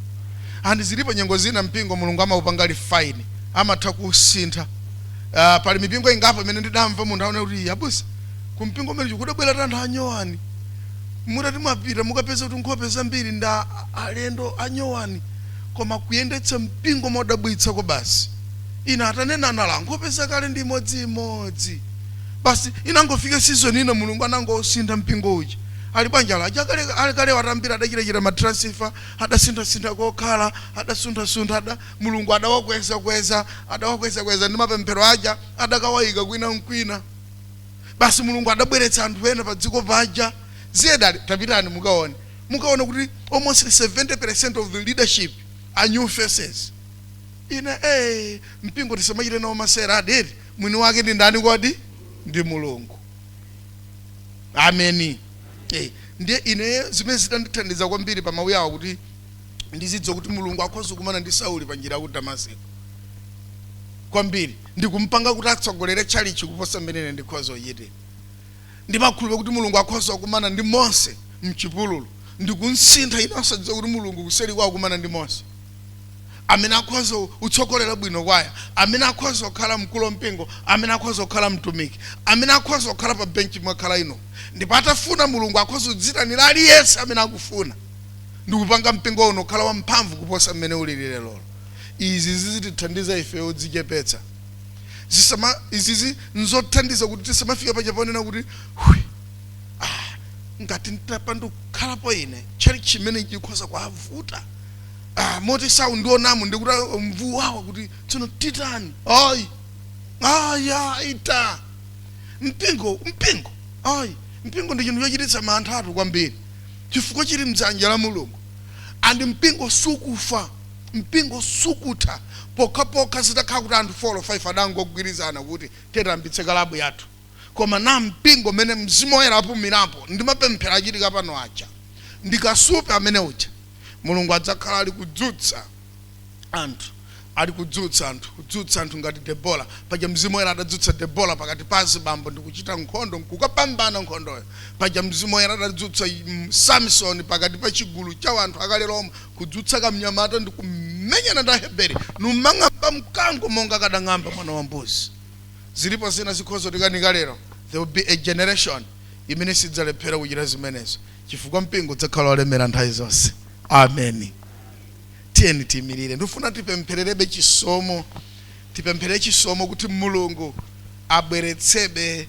And zilipo nyengo zina mpingo mulungu amaupanga fine amatha kusintha. Pali mipingo ingapo imene ndidamva munthu aone kuti yabusa kumpingo umene kudabwera anthu anyowani. Mutati mwapita mukapeza kuti nkhope zambiri nda alendo anyowani. Koma kuyendetsa mpingo modabwitsa ko basi. ina atanena nala nkopeza kale ndi imodzi basi inangofika season ina mulungu anangosinda mpingo uchi ali banjala kale watambira adachira matransfer adasinda kokhala adasunda mulungu adawakweza ndi mapemphero aja adakawayika kwina basi mulungu adabweretsa anthu ena pa dziko paja ziyedali tapitani mukaone kuti almost 70% of the leadership are new faces. Ina mpingo tisamachire nawo masera adeti mwini wake ndi ndani kodi? Ndi mulungu. Ameni. Ndiye ine zimene zitandithandiza kwambiri pa mawu yawo kuti ndizidziwa kuti mulungu akhoza kumana ndi Sauli pa njira ya ku Damasiko. Kwambiri ndikumpanga kuti atsogolere chalichi kuposa mmene ndikhoza kuchitira. Ndimakhulupirira kuti mulungu akhoza kumana ndi Mose mchipululu. Ndikunsinda ine osadziwa kuti mulungu kuseri kwa kumana ndi Mose. Amene akhoza utsogolera bwino kwaya, amene akhoza kukhala mkulu mpingo, amene akhoza kukhala mtumiki, amene akhoza kukhala pa benchi mwakhala ino. Ndipo atafuna mulungu akhoza kudzitanira aliyense amene akufuna. Ndikupanga mpingo uno kukhala wamphamvu kuposa mmene ulili lero. Izi zitithandiza ife odzichepetsa. Izi nzothandiza kuti tisamafika pachaponena kuti ngati ntapanda kukhala po ine chali chimene chikhoza kuavuta. Moti Sauli ndionamo ndikuti mvu wawa kuti tsono titani. Ita. Mpingo. Mpingo ndi chinthu chochititsa mantha athu kwambiri. Chifukwa chili mdzanja la mulungu. Andi mpingo sukufa. Mpingo sukutha. Poka zitakhala kuti anthu 4 or 5 adangogwirizana kuti tetambitse kalabu yathu. Koma na mpingo mene mzimu woyera apumirapo ndi mapemphero achitika pano aja. Ndikasupe amene uja. Mulungu adzakhala ali kudzutsa anthu ngati Debola. Paja mzimu woyera adadzutsa Debola pakati pa azibambo ndikuchita nkhondo nkukapambana nkhondoyo. Paja mzimu woyera adadzutsa Samson pakati pa chigulu cha anthu akalero kudzutsa kamnyamata ndikumenyana ndi Aheberi numang'amba mkango monga kadang'amba mwana wa mbuzi. Zilipo zina zikhozo tikanika lero. There will be a generation imene sidzalephera kuchita zimenezo chifukwa mpingo udzakhala olemera nthawi zonse. Amen. Tiyeni timirire. Ndifuna tipemphererebe chisomo. Tipempherere chisomo kuti mulungu abweretsebe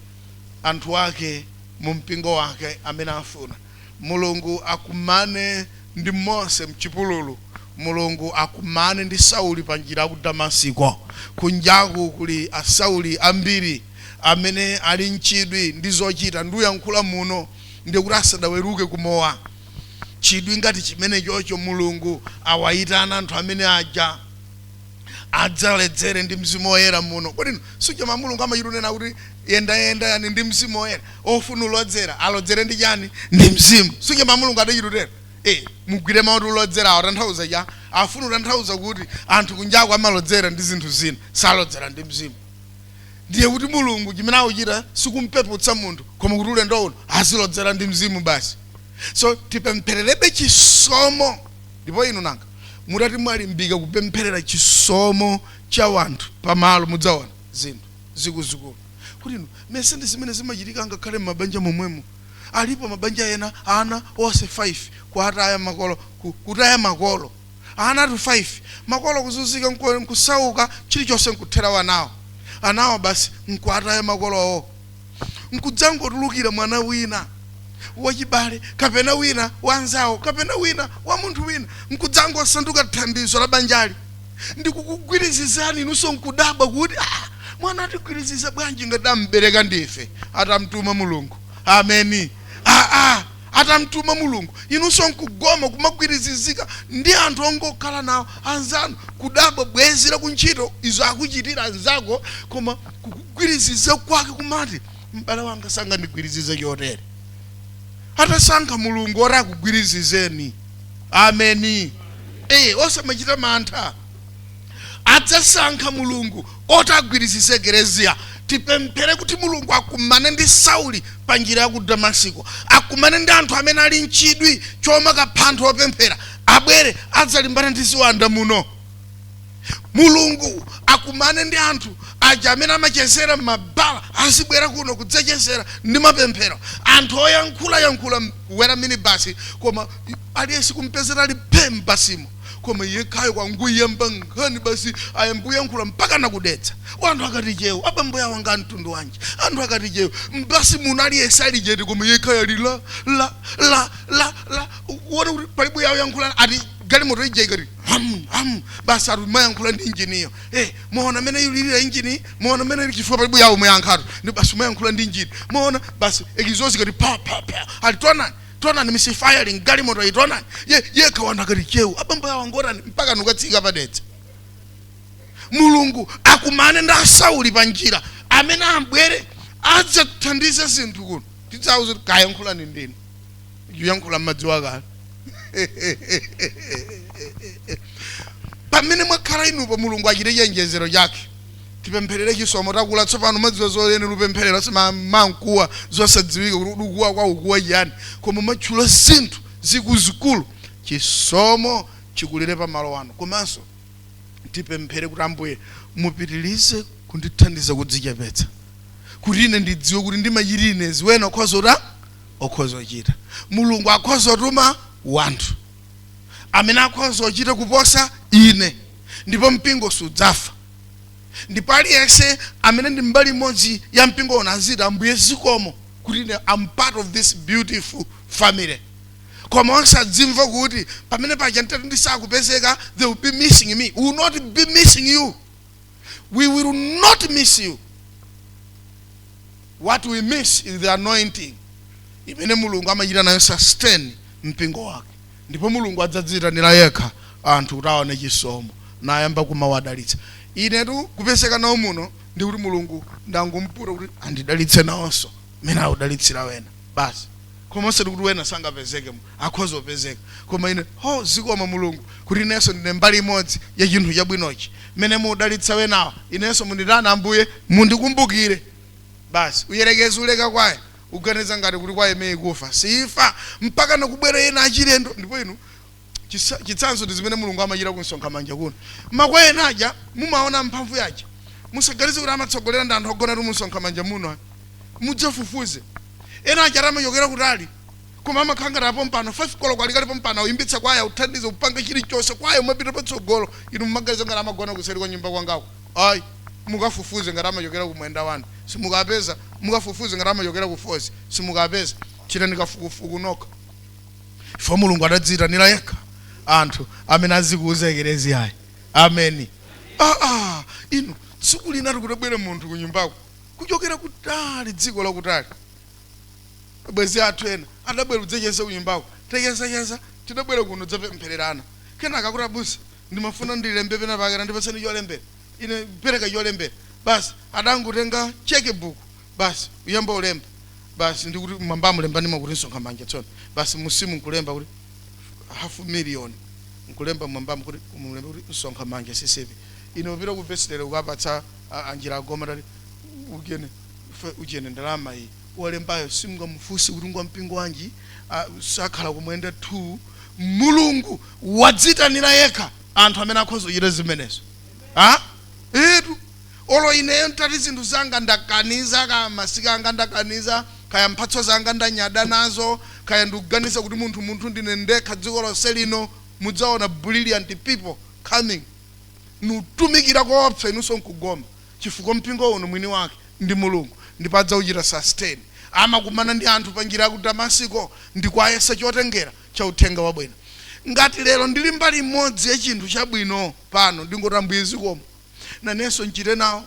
anthu ake mu mpingo wake amene afuna. Mulungu akumane ndi Mose mchipululu. Mulungu akumane ndi Sauli pa njira ya ku Damasiko. Kunjaku kuli asauli ambiri amene ali nchidwi ndi zochita nduyankhula muno ndikuti asadaweruke kumowa. Chidwi ngati chimene chocho mulungu awayitana anthu amene aja adzaledzere ndi mzimu woyera muno. Kodi suchema mulungu amayitunena kuti yenda yani ndi mzimu woyera ofuna ulodzera alodzere ndi chani? Ndi mzimu. Suchema mulungu adachitutera mugwire mawu ulodzera atanthauza cha afuna utanthauza kuti anthu kunjaku amalodzera ndi zinthu zina salodzera ndi mzimu. Ndiye kuti mulungu chimene akuchita sikumpeputsa munthu koma kuti ulendo uno azilodzera ndi mzimu basi. So tipemphererebe chisomo. Ndipo inu nanga mutati mwalimbika kupempherera chisomo cha wanthu pamalo mudzaona zinthu zikuzikulu. Kuti inu mese ndi zimene zimachitika ngakhale m'mabanja momwemo. Alipo mabanja ena ana ose 5 kuataya makolo kutaya makolo. Ana 5 makolo kuzunzika nkusauka chilichonse nkuthera wanawo. Anawo basi nkuataya makolowo. Nkudzangotulukira mwana wina wachibale kapena wina wanzawo kapena wina wa munthu wina nkudzangosanduka thandizo la banjali. Ndikukugwirizizani inunso nkudabwa kuti mwana atigwiriziza bwanji ngati ambereka ndife. Atamtuma mulungu. Ameni. Atamtuma mulungu. Inunso nkugoma kumagwirizizika ndi anthu ongokhala nawo anzanu kudabwa bwezi la kuntchito izo akuchitira anzako koma kukugwiriziza kwake kumati mbala wanga sanga ndigwirizize chotere. Atasankha mulungu ora kugwirizizeni. Ameni. Osamachita mantha. Adzasankha mulungu otagwirizise Gereziya. Tipemphere kuti mulungu akumane ndi Sauli pa njira ya ku Damasiko. Akumane ndi anthu amene ali nchidwi choma kaphantho opemphera. Abwere adzalimbana ndi ziwanda muno. Mulungu akumane ndi anthu aja amene amachezera mabala azibwera kuno kudzachezera ndi mapemphero. Anthu oyankhula kuwera minibasi koma aliyense kumpezera ali pembasimo. koma yekhayo kwanguyamba nkhani basi ayambuye yankhula mpaka nakudetsa. Wanthu akati chewo abambo yawo anga mtundu wanji. Anthu akati chewo basi munali esali chete koma yekhayo ali la wona kuti palibe yawo yankhula ati galimoto ija ikati basi aruma yankhula ndi injiniyo. Muona mene yulira injini, muona mene chifukwa palibe yawo muyankhatu ndi basi muyankhula ndi injini. Muona basi ekizozi kati pa ali tonani misi firing galimoto itonani yekha wanthu akati chewo abambo yawo angotani mpaka nukatsika padetsa. Mulungu akumane ndi Sauli pa njira amene ambwere adza kuthandiza zinthu kuno. Tidzauza kuti kayankhulani ndini yankhula m'madzi wakale. Pamene mwakhala inupo Mulungu achite chenjezero chake. Tipempherere chisomo takula tsopano madziwa zolene lupempherera mankuwa zosadziwika kuti ukuwa kwa ukuwa yani koma matchula zinthu zikuzikulu chisomo chikulire pa malo wanu. Komanso tipemphere kuti Ambuye mupitirize kundithandiza kudzichepetsa kuti ine ndidziwe kuti ndimachitine ziwene okhoza ochita. Mulungu akhoza otuma wanthu amene akhoza ochita kuposa ine ndipo mpingo sudzafa. Ndipo aliyense amene ndi mbali imodzi ya mpingo unazita Ambuye zikomo kuti ine I'm part of this beautiful family. Koma osadzimva kuti pamene paja ntati ndisakupezeka they will be missing me. We will not be missing you. We will not miss you. What we miss is the anointing imene Mulungu amachita nayo sustain mpingo wake. Ndipo Mulungu adzadzitanira yekha anthu kuti aone chisomo nayamba kumawadalitsa. Inetu kupezeka nawo muno ndi kuti Mulungu ndangomupura kuti andidalitse nawonso mene awudalitsira wena basi. Koma osati kuti wena sangapezeke akhoza opezeka. Koma ine zikoma Mulungu kuti inenso ndine mbali imodzi ya chinthu chabwinochi mene mudalitsa wenawa inenso munditana Ambuye mundikumbukire. Basi uyerekeze uleka kwaye uganiza ngati kuti kwaye meyi kufa sifa mpaka nakubwera ena achilendo. Ndipo inu chitsanzo ndi zimene Mulungu amachita ku MSONKHAMANJA kuno. Makwaye naja mumaona mphamvu yaja musaganize kuti amatsogolera ndi anthu ogona tu mu MSONKHAMANJA muno. Mudzafufuze ena aja amachokera kutali koma amakhanga apo mpano 5 koloko alikalipo mpano uyimbitsa kwaye uthandize upanga chilichonse kwaye umapita patsogolo. Inu mumaganiza ngati amagona kuseri kwa nyumba kwangako. Ayi mukafufuze ngati amachokera kumwenda wanu simukapeza. Mukafufuze ngati amachokera ku force simukapeza. Chitani kafukufuku nokha. Ifo Mulungu adadzitanira yekha anthu amene azikuuza ekerezi yayi. Amen. Inu tsiku linati kutabwera munthu ku nyumbako kuchokera kutali dziko lakutali. Bwezi athu ena adabwera kudzacheza ku nyumbako tekeza tidabwera kuno dzapemphererana. Kenaka kuti abusa ndimafuna ndilembe pena pake ndipaseni cholembera. Ine pereka cholembera. Basi adangutenga checkbook basi uyamba ulemba. Basi ndikuti mwambamu lembani mwakuti MSONKHAMANJA tsono. Basi musimu nkulemba kuti 500,000 nkulemba mwambamu kuti umulemba kuti MSONKHAMANJA CCAP. Ine upita ku president ukapatsa anjira agoma tali ugene ndalama iyi walembayo simungamufusi kuti ngwa mpingo wanji sakhala kumwenda 2. Mulungu wadzitanira yekha anthu amene akhoza kuchita zimenezo. Etu olo ineyo ntati zinthu zanga ndakaniza kaya masika anga ndakaniza kaya mphatso zanga ndanyada nazo kaya ndikuganiza kuti munthu ndine ndekha dziko lonse lino mudzaona brilliant people coming. Nutumikira koopsa inunso nkugoma chifukwa mpingo uno mwini wake ndi Mulungu ndipo adzauchita sustain. Amakumana ndi anthu pa njira ya ku Damasiko ndikwayesa chotengera cha uthenga wabwino. Ngati lero ndili mbali imodzi ya chinthu chabwino pano ndingoti Ambuye zikomo nanenso nchite nawo.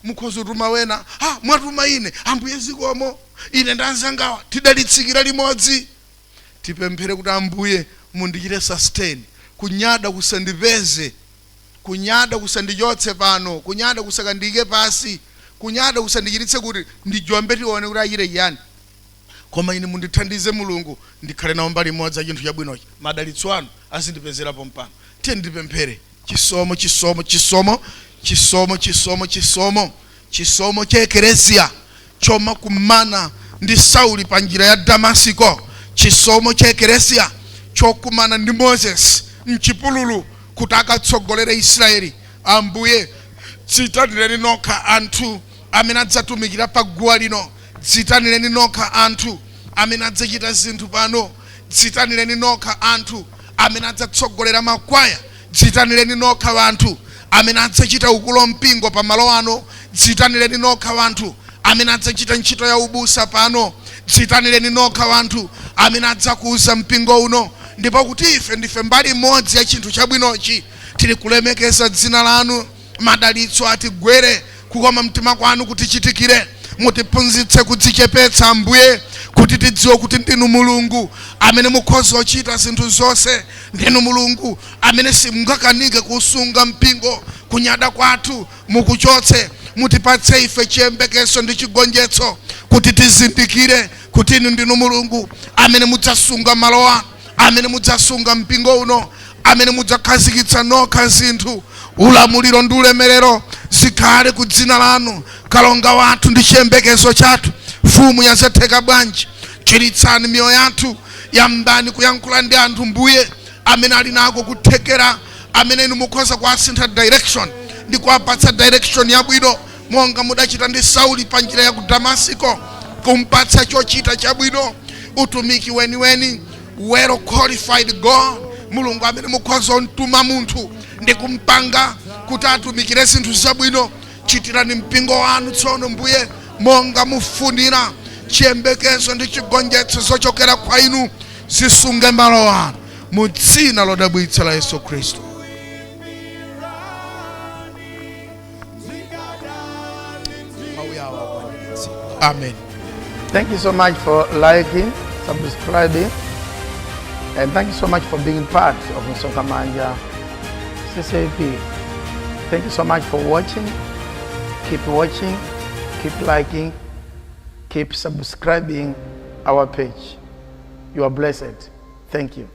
Mukhoza kutuma wena mwatuma ine Ambuye zikomo ine ndanzangawa tidalitsikira limodzi. Tipemphere kuti Ambuye mundichite sustain. Kunyada kusandipeze, kunyada kusandichotse pano, kunyada kusakandike pasi, kunyada kusandichiritse kuti ndijombe tione kuti achite yani. Koma ine mundithandize Mulungu ndikhale nawo mbali imodzi ya chinthu chabwinochi. Madalitso anu azindipezerapo mpano. Tiye ndipemphere chisomo cha ekereziya choma kumana ndi Sauli pa njira ya Damasiko. Chisomo cha ekereziya chokumana ndi Moses mchipululu kuti akatsogolere Israeli. Ambuye dzitanireni nokha anthu amene adzatumikira pa guwa lino. Dzitanireni nokha anthu amene adzachita zinthu pano. Dzitanireni nokha anthu amene adzatsogolera makwaya. dzitanireni nokha vanthu amene adzachita ukulu mpingo pa malo ano. Dzitanireni nokha vanthu amene adzachita ntchito ya ubusa pano. Dzitanireni nokha vanthu amene adzakuza mpingo uno. Ndipo kuti ife ndife mbali imodzi ya chinthu chabwinochi, tili kulemekeza dzina lanu. Madalitso atigwere, kukoma mtima kwanu kutichitikire. Mutiphunzitse kudzichepetsa Ambuye, kuti tidziwe kuti ndinu Mulungu amene mukhoza kuchita zinthu zonse. Ndinu Mulungu amene simungakanike kusunga mpingo. Kunyada kwathu mukuchotse. Mutipatse ife chiyembekezo ndi chigonjetso, kuti tizindikire kuti inu ndinu Mulungu amene mudzasunga malo ano, amene mudzasunga mpingo uno, amene mudzakhazikitsa nokha zinthu. Ulamuliro ndi ulemerero zikhale ku dzina lanu. Kalonga wathu ndi chiyembekezo chathu. Mfumu yazatheka bwanji, chiritsani miyoyo yathu ya mdani kuyankhula ndi anthu Mbuye amene ali nako kuthekera, amene inu mukhoza kuwasintha direction ndi kuwapatsa direction yabwino, monga mudachita ndi Sauli pa njira ya ku Damasiko, kumpatsa chochita chabwino. Utumiki weniweni, well qualified God, Mulungu amene mukhoza kumtuma munthu ndi kumpanga kuti atumikire zinthu zabwino. Chitirani mpingo wanu tsono Mbuye monga mufunira. Chiyembekezo ndi chigonjetso zochokera kwa inu zisunge malo ano, mu dzina lodabwitsa la Yesu Kristo. Amen. Thank you so much for liking, subscribing, and thank you so much for being part of MSONKHAMANJA CCAP. Thank you so much for watching. Keep watching, keep liking, keep subscribing our page. You are blessed. Thank you.